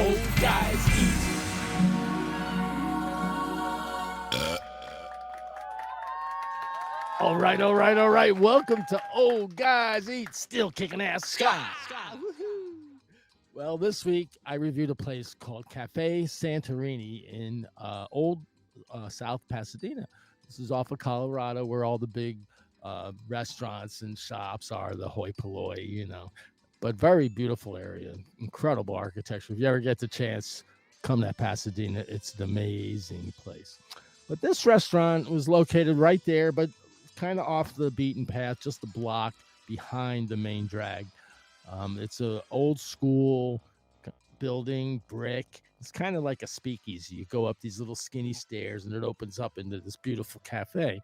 Old Guys Eat. All right, all right, all right. Welcome to Old Guys Eat. Still kicking ass, Scott. Woohoo. Well, this week I reviewed a place called Cafe Santorini in old South Pasadena. This is off of Colorado, where all the big restaurants and shops are, the hoi polloi, But very beautiful area, incredible architecture. If you ever get the chance, come to Pasadena. It's an amazing place. But this restaurant was located right there, but kind of off the beaten path, just a block behind the main drag. It's a old school building, brick. It's kind of like a speakeasy. You go up these little skinny stairs, and it opens up into this beautiful cafe.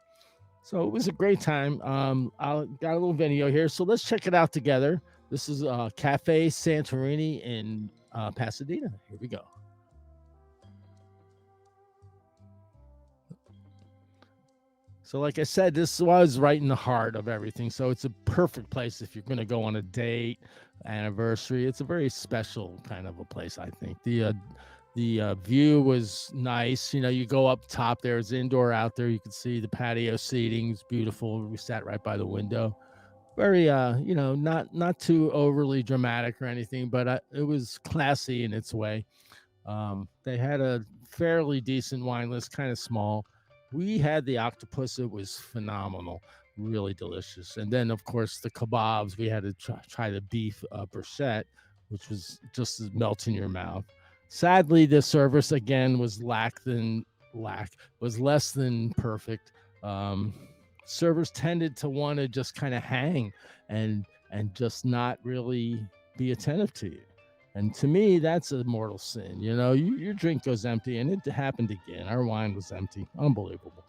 So it was a great time. I got a little video here, so let's check it out together. This is Cafe Santorini in Pasadena. Here we go. So like I said, this was right in the heart of everything. So it's a perfect place if you're going to go on a date, anniversary. It's a very special kind of a place, I think. The view was nice. You go up top there. It's indoor, out there. You can see the patio seating. It's beautiful. We sat right by the window. Very, not too overly dramatic or anything, but it was classy in its way. They had a fairly decent wine list, kind of small. We had the octopus. It was phenomenal, really delicious. And then, of course, the kebabs. We had to try the beef bruschetta, which was just melt in your mouth. Sadly, the service again was less than perfect. Servers tended to want to just kind of hang and just not really be attentive to you. And to me, that's a mortal sin. Your drink goes empty, and it happened again. Our wine was empty. Unbelievable.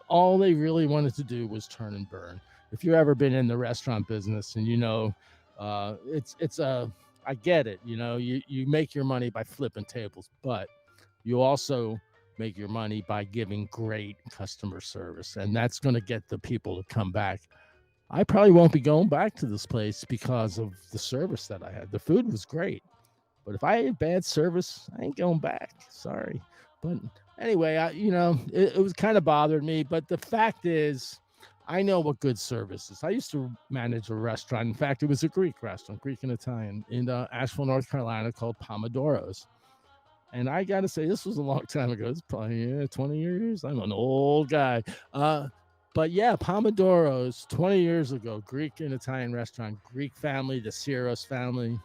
All they really wanted to do was turn and burn. If you've ever been in the restaurant business, and I get it. You make your money by flipping tables, but you also make your money by giving great customer service, and that's going to get the people to come back. I probably won't be going back to this place because of the service that I had. The food was great, but if I had bad service, I ain't going back. Sorry. But anyway, it was kind of bothered me. But the fact is, I know what good service is. I used to manage a restaurant. In fact, it was a Greek restaurant, Greek and Italian, in Asheville, North Carolina, called Pomodoro's. And I got to say, this was a long time ago. It's probably 20 years. I'm an old guy. But yeah, Pomodoro's 20 years ago, Greek and Italian restaurant, Greek family, the Syros family,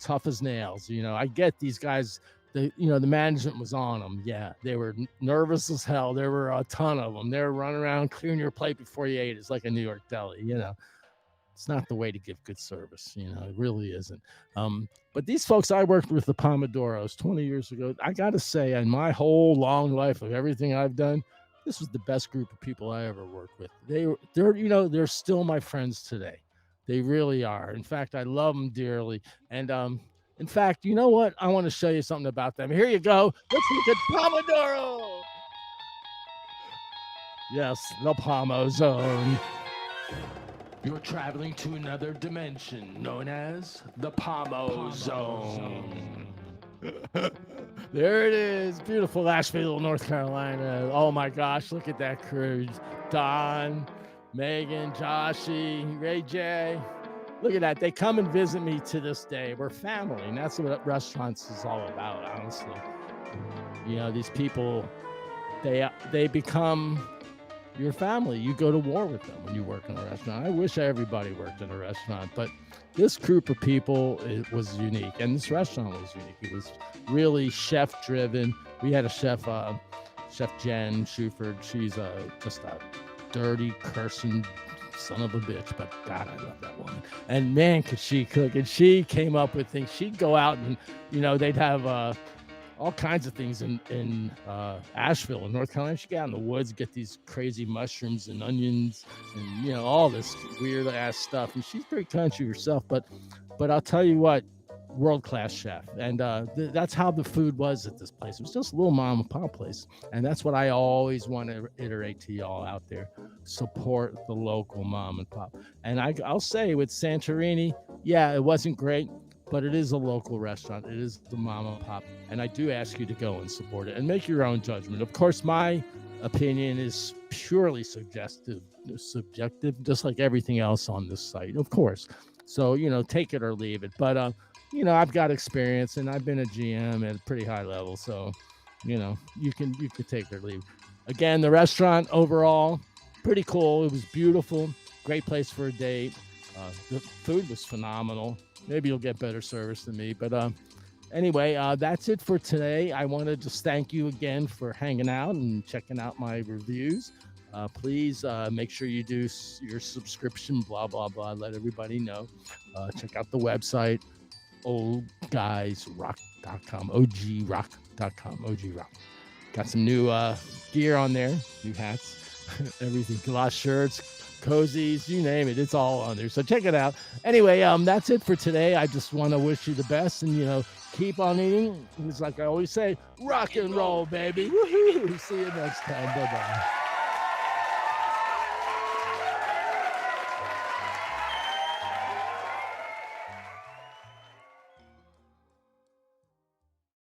tough as nails. I get these guys, the management was on them. Yeah, they were nervous as hell. There were a ton of them. They were running around clearing your plate before you ate. It's like a New York deli, It's not the way to give good service, it really isn't. But these folks I worked with, the Pomodoros, 20 years ago, I got to say, in my whole long life of everything I've done, this was the best group of people I ever worked with. They're still my friends today. They really are. In fact, I love them dearly. And in fact, you know what? I want to show you something about them. Here you go. Let's look at Pomodoro. Yes, the Pomo Zone. You're traveling to another dimension known as the Pomo Zone. There it is. Beautiful Asheville, North Carolina. Oh my gosh, look at that crew. Don, Megan, Joshy, Ray J. Look at that. They come and visit me to this day. We're family, and that's what restaurants is all about, honestly. These people, they become your family. You go to war with them when you work in a restaurant. I wish everybody worked in a rashtrant, but this group of people, it was unique, and this restaurant was unique. It was really chef driven. We had a chef, Chef Jen Shuford. She's just a dirty, cursing son of a bitch, but God, I love that woman. And man, could she cook? And she came up with things. She'd go out and they'd have all kinds of things in Asheville in North Carolina. She got in the woods, get these crazy mushrooms and onions and all this weird ass stuff. And she's pretty country herself, but I'll tell you what, world-class chef. And that's how the food was at this place. It was just a little mom and pop place, and that's what I always want to iterate to y'all out there. Support the local mom and pop. And I'll say with Santorini, yeah, it wasn't great, but it is a local restaurant. It is the mom and pop, and I do ask you to go and support it and make your own judgment. Of course, my opinion is purely subjective, just like everything else on this site, of course. So take it or leave it. But I've got experience, and I've been a GM at a pretty high level, so you can take it or leave. Again, the restaurant overall pretty cool. It was beautiful, great place for a date. The food was phenomenal. Maybe you'll get better service than me, but anyway, that's it for today. I want to just thank you again for hanging out and checking out my reviews. Please make sure you do your subscription, blah, blah, blah. Let everybody know. Check out the website, oldguysrock.com, ogrock.com, ogrock. Got some new gear on there, new hats, everything, gloss shirts, cozies, you name it. It's all on there. So check it out. Anyway, that's it for today. I just want to wish you the best, and keep on eating. It's like I always say, rock and roll, baby. Woohoo! See you next time. Bye-bye.